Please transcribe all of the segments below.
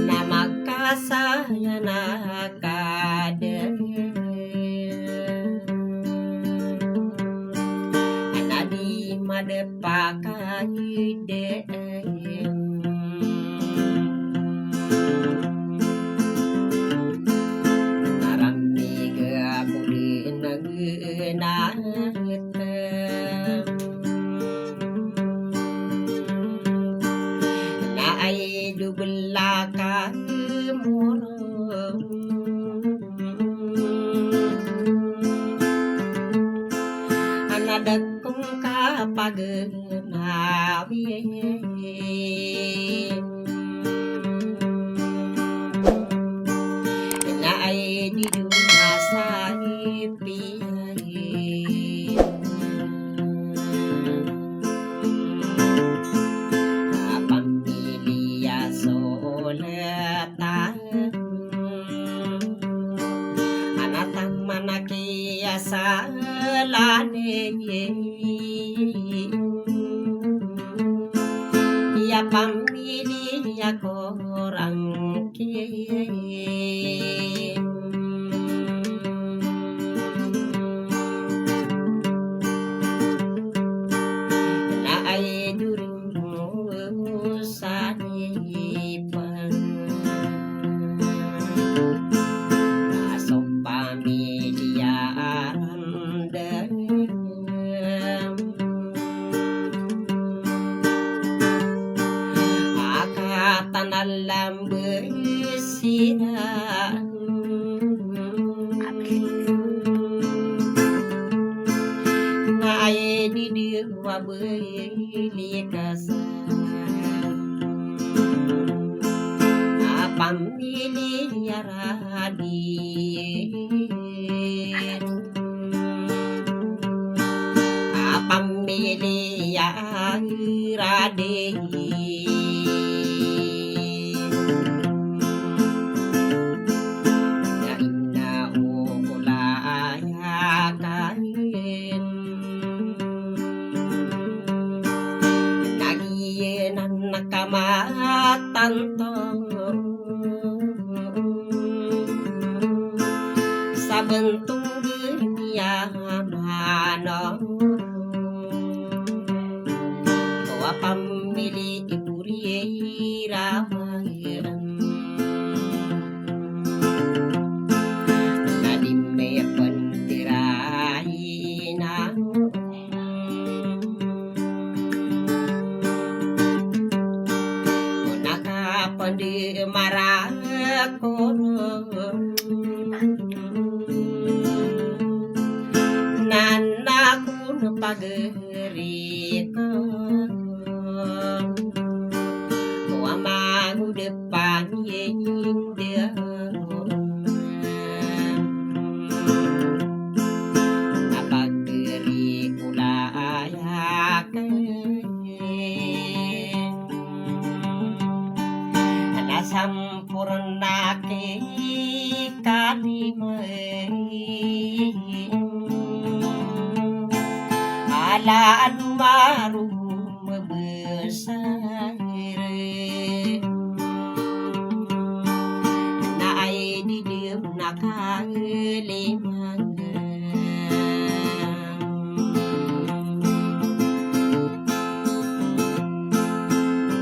na magkasaya na kader anadi madepakayde na ay dubla ka murong anadag kong kapagnawi na ay diduma sa ipiyay pamilya solatan anatang manakiya sa lane ya pamilya korang na ay during sa ipan asong pamilya aramdam akatanalam bersina na ay didiwa belikas pamilya radin pamilya radin na inaukulayakan nagiyan nakamatantong sa bentong dunia manong kawa pamili iburi rawayan nadime pendirayina naka pendimarah nanaku pagerito wamagu depan yeng dia apageri pula ayakan sampurna ke kalimai ala almarhum besar na ay didim nakalimangan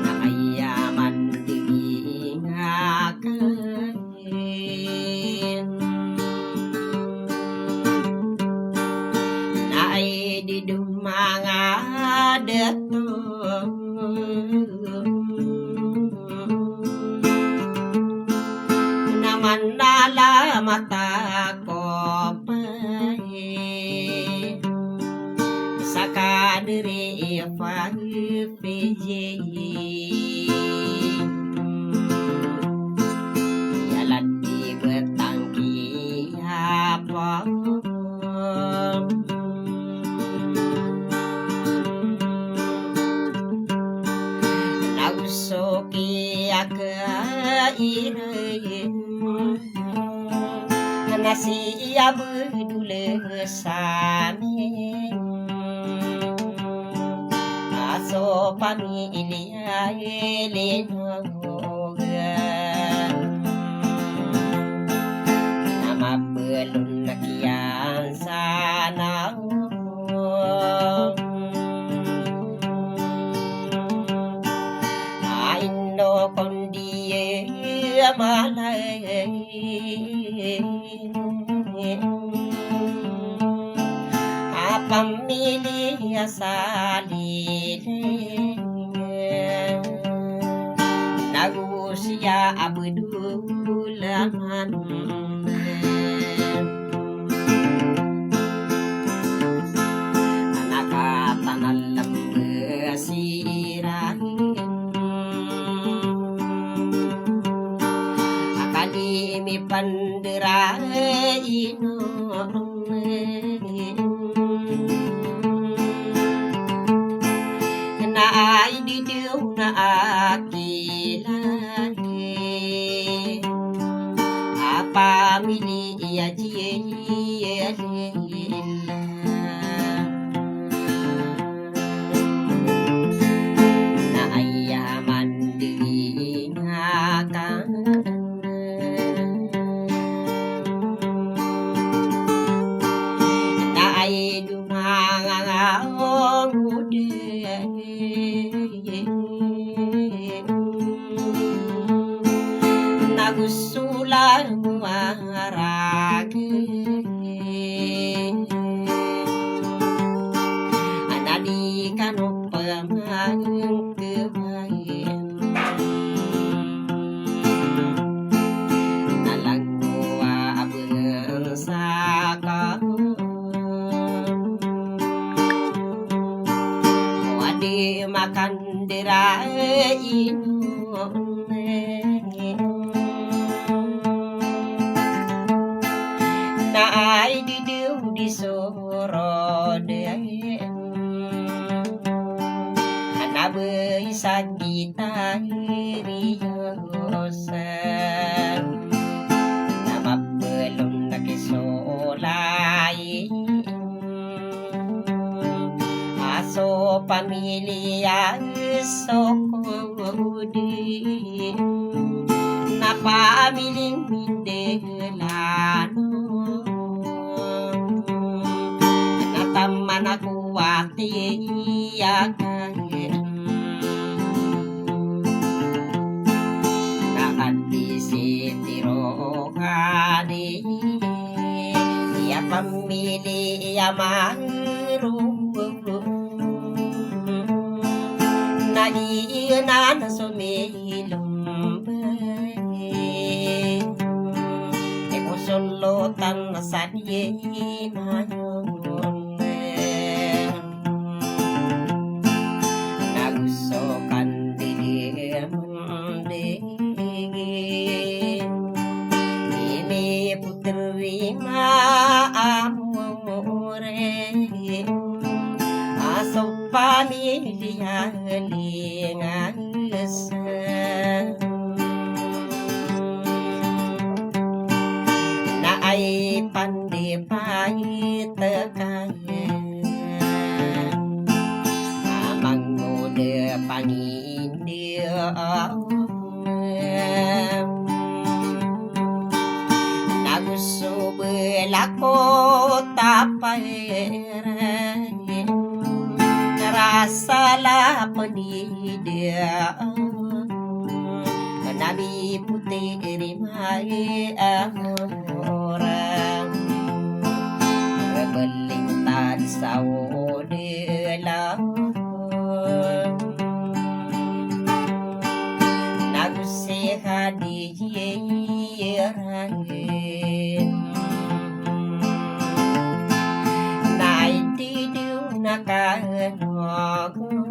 na ayaman diingakan na ay didim mga datong naman nala mata ko pa sa kadiri pagpiji yalan di betangki apa soki akairain nasi abdul sami aso pamilya linogan nama belum nakian sana aino kondie malay pamilya salile nagusya abdulaman nakatanalam sirahin akalimi pandera inorong na ay didiw na akilay pamilya jiyelila na ayaman diingatan na ay dumangangawang nagusulan maragi analikan pemain kebayan nalangwa bersaka wadi makan dirain na ay didiw di sorode anabay sa gitariyosan na mapelong nakisolay aso pamilya sokodi na pamiling mindelano taman aku wati yakin nakati sitiro kadi ya pamilya maru nagiinan sumilom sulutan sa diye mayon nagusokan diye ini putri maamore aso pamilya lingasan ay pandipay tekaya amangode pangindia nagusu belako tapayra rasalah penidia nabi putih rimai orang rebelintad saudela naguseha dijirangin naiti diu nakanogon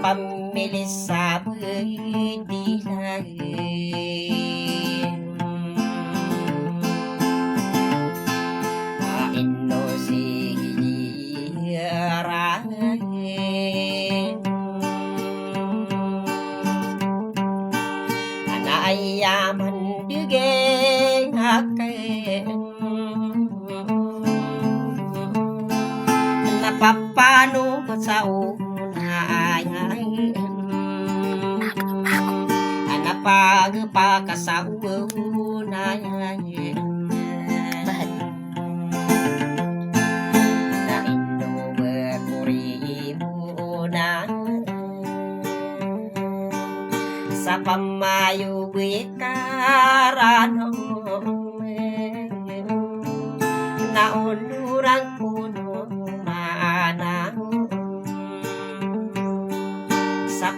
pamilya sabi di lain ino sihirahin anayaman digeng akin napapano sa unay napagpakasaunay na inuwekuri muna sa pamayuwi karano naunurang puno manang sa